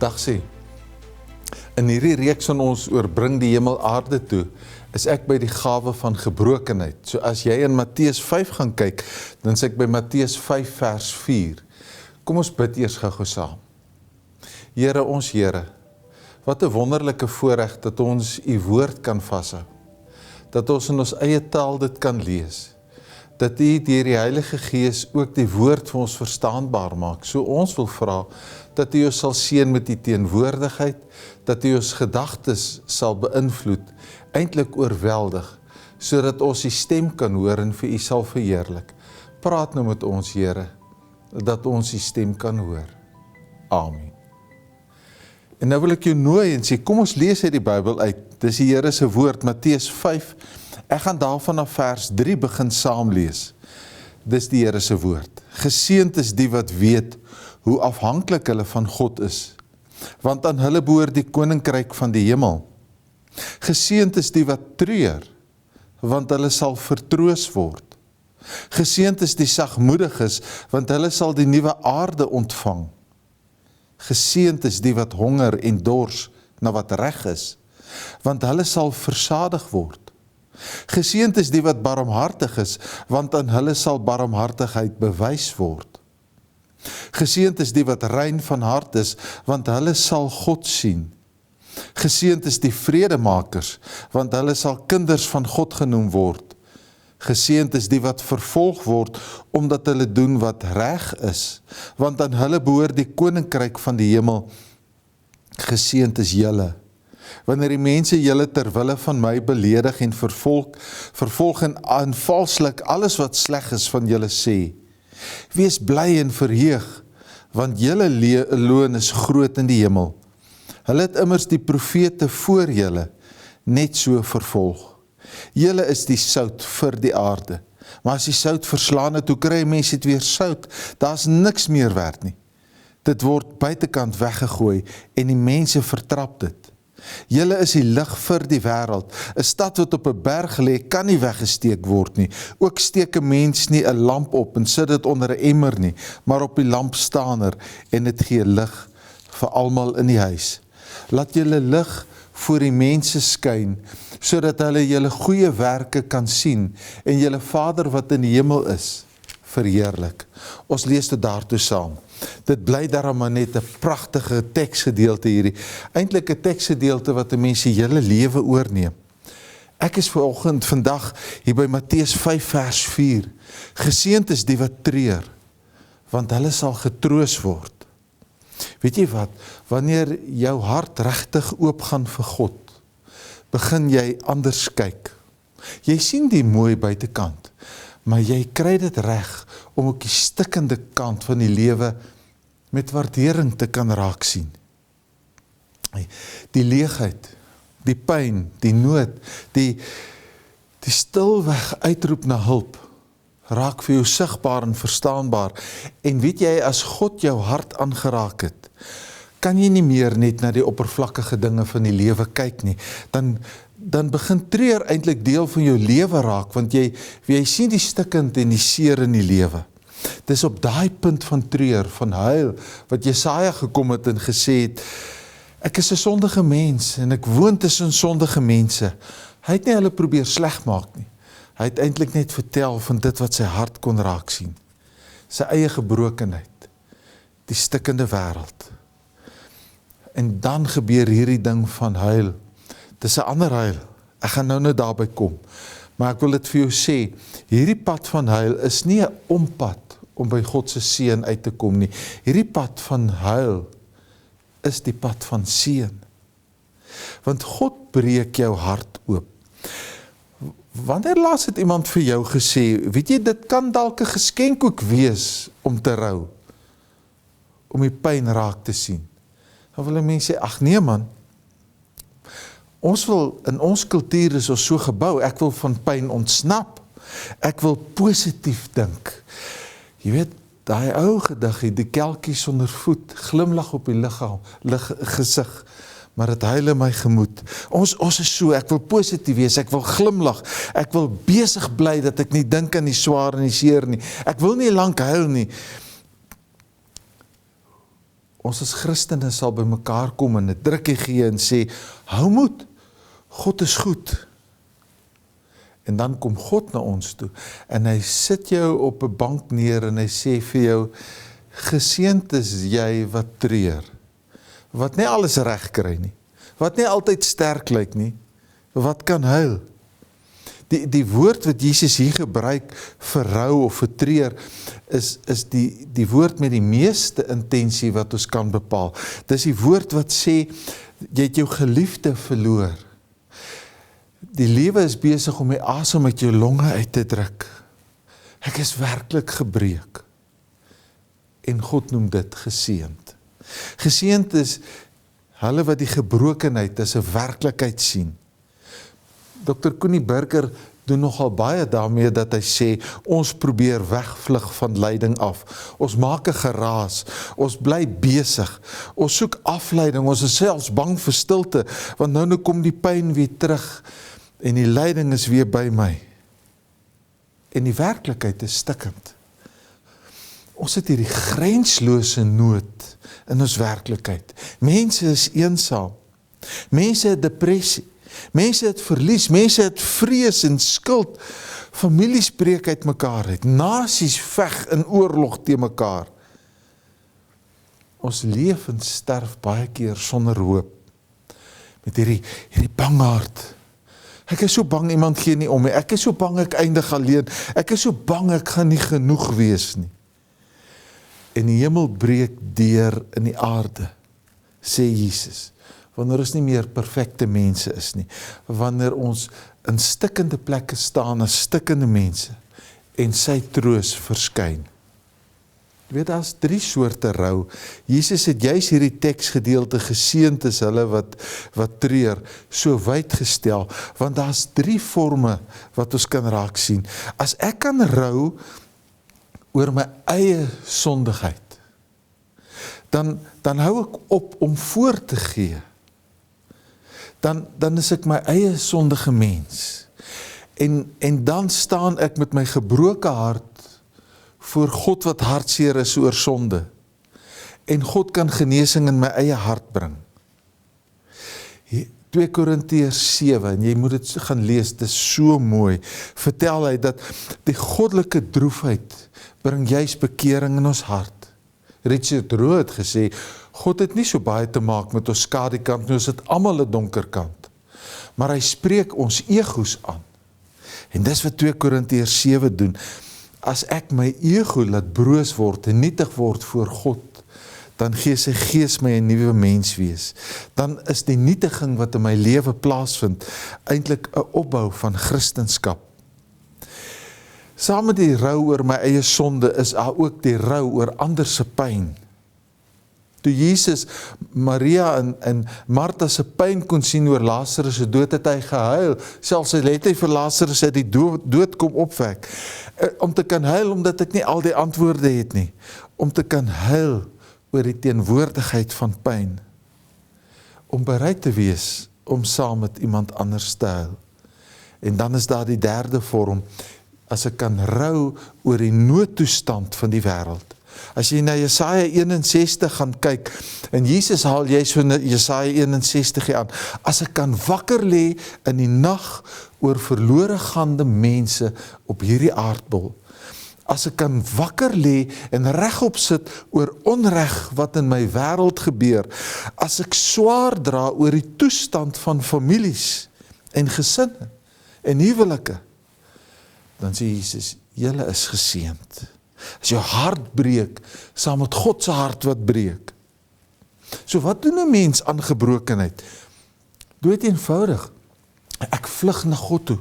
Dag sê, in hierdie reeks van ons oorbring die hemel aarde toe, is ek by die gawe van gebrokenheid. So as jy in Matteus 5 gaan kyk, dan is ek by Matteus 5 vers 4. Kom ons bid eers gou saam. Here, ons Here, wat 'n wonderlike voorreg dat ons u woord kan vashou. Dat ons in ons eie taal dit kan lees. Dat u deur die Heilige Gees ook die woord vir ons verstaanbaar maak. So ons wil vra dat u ons sal seën met die teenwoordigheid, dat u ons gedagtes sal beïnvloed, eintlik oorweldig, sodat ons die stem kan hoor en vir u sal verheerlik. Praat nou met ons, Here, dat ons die stem kan hoor. Amen. En nou wil ek jou nooi en sê, kom ons lees uit die Bybel uit. Dis die Here se woord, Matteus 5. Ek gaan daarvan af vers 3 begin saam lees. Dis die Here se woord. Geseënd is die wat weet hoe afhanklik hulle van God is, want aan hulle behoort die koninkryk van die hemel. Geseënd is die wat treur, want hulle sal vertroos word. Geseënd is die sagmoediges, want hulle sal die nuwe aarde ontvang. Geseënd is die wat honger en dors na wat reg is, want hulle sal versadig word. Geseënd is die wat barmhartig is, want aan hulle sal barmhartigheid bewys word. Geseënd is die wat rein van hart is, want hulle sal God sien. Geseënd is die vredemakers, want hulle sal kinders van God genoem word. Geseënd is die wat vervolg word, omdat hulle doen wat reg is, want aan hulle behoort die koninkryk van die hemel. Geseënd is julle, wanneer die mense julle ter wille van my beledig en vervolg en valslik alles wat sleg is van julle sê. Wees bly en verheug, want julle loon is groot in die hemel. Hulle het immers die profete voor julle net so vervolg. Julle is die sout vir die aarde, maar as die sout verslaan het, hoe kry mense dit weer sout? Daar's niks meer werd nie. Dit word buitekant weggegooi en die mense vertrap dit. Julle is die lig vir die wêreld. 'n Stad wat op 'n berg lê, kan nie weggesteek word nie. Ook steek 'n mens nie 'n lamp op en sit dit onder 'n emmer nie, maar op die lampstander en dit gee lig vir almal in die huis. Laat julle lig voor die mense skyn, sodat hulle julle goeie werke kan sien en julle Vader wat in die hemel is, verheerlik. Ons lees dit daartoe saam. Dit bly daarom maar net 'n pragtige teksgedeelte hierdie. Eintlik 'n teksgedeelte wat 'n mens se hele lewe oorneem. Ek is vandag hier by Matteus 5 vers 4. Geseënd is die wat treur, want hulle sal getroos word. Weet jy wat? Wanneer jou hart regtig oop gaan vir God, begin jy anders kyk. Jy sien die mooi buitekant, maar jy kry dit reg om ook die stikkende kant van die lewe met waardering te kan raak sien. Die leegheid, die pyn, die nood, die stilweg uitroep na hulp, raak vir jou sigbaar en verstaanbaar. En weet jy, as God jou hart aangeraak het, kan jy nie meer net na die oppervlakkige dinge van die lewe kyk nie. Dan begin treur eintlik deel van jou lewe raak, want jy sien die stikkend en die seer in die lewe. Dis op daai punt van treur, van huil, wat Jesaja gekom het en gesê het, ek is 'n sondige mens en ek woon tussen sondige mense. Hy het nie hulle probeer sleg maak nie. Hy het eintlik net vertel van dit wat sy hart kon raak sien. Sy eie gebrokenheid, die stikkende wêreld. En dan gebeur hierdie ding van huil. Dis 'n ander huil. Ek gaan nou daarby kom. Maar ek wil dit vir jou sê, hierdie pad van huil is nie 'n ompad om by God se seën uit te kom nie. Hierdie pad van huil is die pad van seën. Want God breek jou hart oop. Wanneer laas het iemand vir jou gesê, weet jy, dit kan dalk 'n geskenk ook wees om te rou, om die pyn raak te sien. Dan wil mense sê, ag nee man, in ons kultuur is ons so gebou, ek wil van pyn ontsnap, ek wil positief dink. Jy weet, daai ou gediggie, die kelkie sonder voet, glimlag op die gesig, maar het huil in my gemoed. Ons is so, ek wil positief wees, ek wil glimlag, ek wil besig bly dat ek nie dink aan die swaar en die seer nie, ek wil nie lank huil nie. Ons as Christene sal by mekaar kom en 'n drukkie gee en sê, hou moed, God is goed. En dan kom God na ons toe en hy sit jou op 'n bank neer en hy sê vir jou, geseënd is jy wat treur, wat nie alles reg kry nie, wat nie altyd sterk lyk nie, wat kan huil. Die woord wat Jesus hier gebruik vir rou of vir treur, is die woord met die meeste intensie wat ons kan bepaal. Dis die woord wat sê, jy het jou geliefde verloor. Die lewe is besig om die asem uit jou longe uit te druk. Ek is werklik gebreek. En God noem dit geseënd. Geseënd is hulle wat die gebrokenheid as 'n werklikheid sien. Dr. Connie Burger doen nogal baie daarmee dat hy sê, ons probeer wegvlug van lyding af. Ons maak 'n geraas, ons bly besig, ons soek afleiding, ons is selfs bang vir stilte, want nou kom die pyn weer terug en die lyding is weer by my. En die werklikheid is stikkend. Ons het hierdie grenslose nood in ons werklikheid. Mense is eensaam. Mense het depressie. Mense het verlies. Mense het vrees en skuld. Families breek uit mekaar uit. Nasies veg in oorlog teen mekaar. Ons leef en sterf baie keer sonder hoop. Met hierdie bang hart. Ek is so bang iemand gee nie om my. Ek is so bang ek eindig alleen. Ek is so bang ek gaan nie genoeg wees nie. En die hemel breek deur in die aarde, sê Jesus, wanneer ons nie meer perfekte mense is nie, wanneer ons in stikkende plekke staan as stikkende mense, en sy troos verskyn. Jy weet, daar is 3 soorte rou. Jesus het juis hierdie teksgedeelte geseënd is hulle wat treur, so wyd gestel, want daar is 3 forme wat ons kan raak sien. As ek kan rou oor my eie sondigheid, dan hou ek op om voor te gee. Dan is ek my eie sondige mens. En dan staan ek met my gebroke hart voor God wat hartseer is oor sonde. En God kan genesing in my eie hart bring. 2 Korintiërs 7, en jy moet dit gaan lees, dit is so mooi, vertel hy dat die goddelike droefheid bring juis bekering in ons hart. Richard Rowe het gesê, God het nie so baie te maak met ons skadukant, ons het almal 'n donker kant. Maar hy spreek ons egos aan. En dis wat 2 Korintiërs 7 doen. As ek my ego laat broos word en nietig word voor God, dan gee sy gees my 'n nuwe mens wees. Dan is die nietiging wat in my lewe plaasvind, eintlik 'n opbou van Christendom. Saam met die rou oor my eie sonde is daar ook die rou oor ander se pyn. Toe Jesus, Maria en Martha se pyn kon sien oor Lazarus se dood, het hy gehuil. Selfs hy het vir Lazarus uit die dood kom opwek. Om te kan huil, omdat ek nie al die antwoorde het nie. Om te kan huil oor die teenwoordigheid van pyn. Om bereid te wees om saam met iemand anders te huil. En dan is daar die derde vorm, as ek kan rou oor die noodtoestand van die wêreld. As jy na Jesaja 61 gaan kyk, en Jesus haal juist van Jesaja 61 aan, as ek kan wakker lê in die nag oor verlore gaande mense op hierdie aardbol, as ek kan wakker lê en regop sit oor onreg wat in my wêreld gebeur, as ek swaar dra oor die toestand van families en gesinne en huwelike, dan sê Jesus, julle is geseënd. As jou hart breek, saam met God se hart wat breek. So wat doen 'n mens aan gebrokenheid? Dood eenvoudig. Ek vlug na God toe.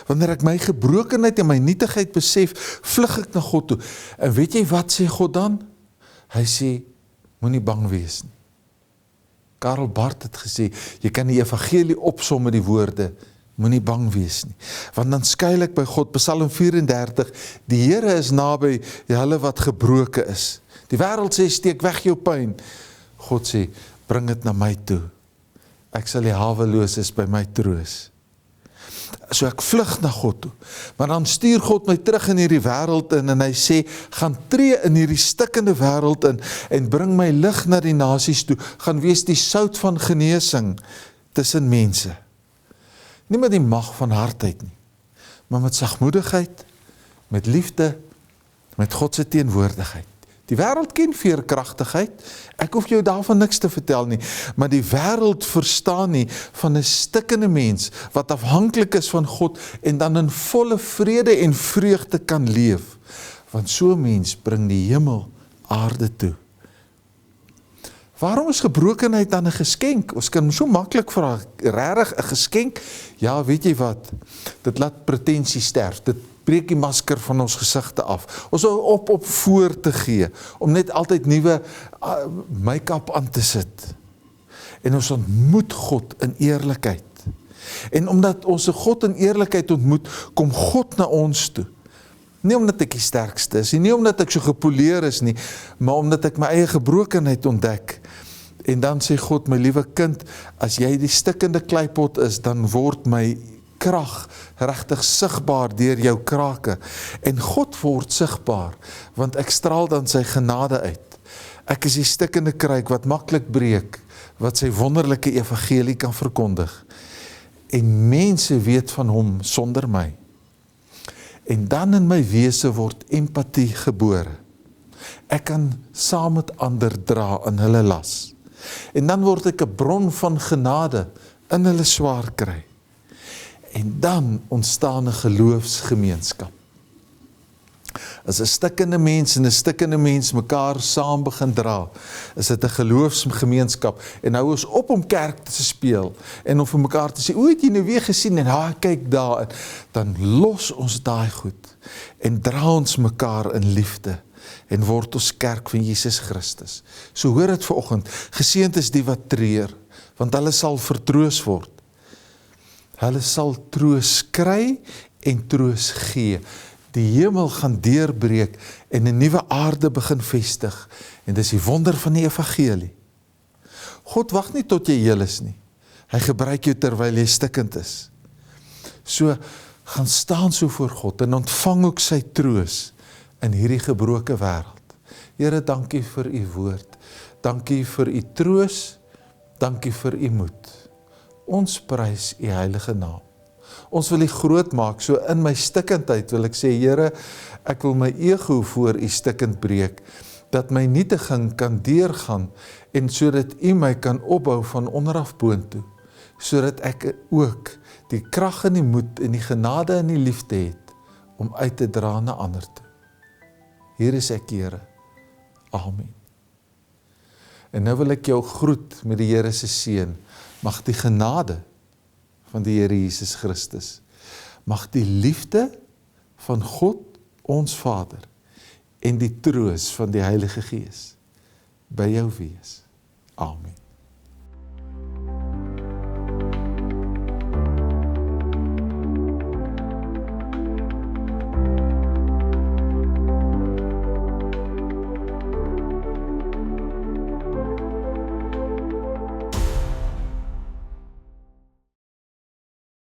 Wanneer ek my gebrokenheid en my nietigheid besef, vlug ek na God toe. En weet jy wat sê God dan? Hy sê, moenie bang wees nie. Karl Barth het gesê, jy kan die evangelie opsom met die woorde, moenie bang wees nie. Want dan skuil ek by God, Psalm 34, die Here is naby hulle wat gebroken is. Die wêreld sê, steek weg jou pyn. God sê, bring dit na my toe. Ek sal die haweloses by my troos. So ek vlug na God toe. Maar dan stuur God my terug in hierdie wêreld in en hy sê, gaan tree in hierdie stikkende wêreld in en bring my lig na die nasies toe, gaan wees die sout van genesing tussen mense. Nie met die mag van hardheid nie, maar met sagmoedigheid, met liefde, met God se teenwoordigheid. Die wêreld ken veerkragtigheid, ek hoef jou daarvan niks te vertel nie, maar die wêreld verstaan nie van 'n stikkende mens, wat afhanklik is van God, en dan in volle vrede en vreugde kan leef, want so 'n mens bring die hemel aarde toe. Waarom is gebrokenheid dan 'n geskenk? Ons kan so maklik vra, regtig 'n geskenk? Ja, weet jy wat? Dit laat pretensie sterf. Dit breek die masker van ons gesigte af. Ons hou op voor te gee, om net altyd nuwe make-up aan te sit. En ons ontmoet God in eerlikheid. En omdat ons God in eerlikheid ontmoet, kom God na ons toe. Nie omdat ek die sterkste is, nie omdat ek so gepoleer is nie, maar omdat ek my eie gebrokenheid ontdek. En dan sê God, my liewe kind, as jy die stikkende kleipot is, dan word my krag regtig sigbaar deur jou krake. En God word sigbaar, want ek straal dan sy genade uit. Ek is die stikkende kruik wat maklik breek, wat sy wonderlike evangelie kan verkondig. En mense weet van hom sonder my. En dan in my wese word empatie gebore. Ek kan saam met ander dra in hulle las. En dan word ek 'n bron van genade in hulle swaar kry. En dan ontstaan 'n geloofsgemeenskap. As 'n stikkende mens en 'n stikkende mens mekaar saam begin dra, is dit 'n geloofsgemeenskap. En nou is op om kerk te speel en om vir mekaar te sê, o, het jy nou weer gesien en kyk daar, dan los ons daai goed en dra ons mekaar in liefde en word ons kerk van Jesus Christus. So hoor dit vanoggend, geseënd is die wat treur, want hulle sal vertroos word. Hulle sal troos kry en troos gee. Die hemel gaan deurbreek en 'n nuwe aarde begin vestig. En dis die wonder van die evangelie. God wag nie tot jy heel is nie. Hy gebruik jou terwyl jy stikkend is. So, gaan staan so voor God en ontvang ook sy troos in hierdie gebroke wêreld. Here, dankie vir u woord. Dankie vir u troos. Dankie vir u moed. Ons prys u heilige naam. Ons wil u groot maak, so in my stikkendheid wil ek sê, Here, ek wil my ego voor u stikkend breek, dat my nietiging kan deurgaan, en sodat u my kan opbou van onderaf boontoe, sodat ek ook die krag en die moed en die genade en die liefde het, om uit te dra na ander toe. Hier is ek, Here. Amen. En nou wil ek jou groet met die Here se seën. Mag die genade van die Here Jesus Christus, mag die liefde van God, ons Vader, en die troos van die Heilige Gees by jou wees. Amen.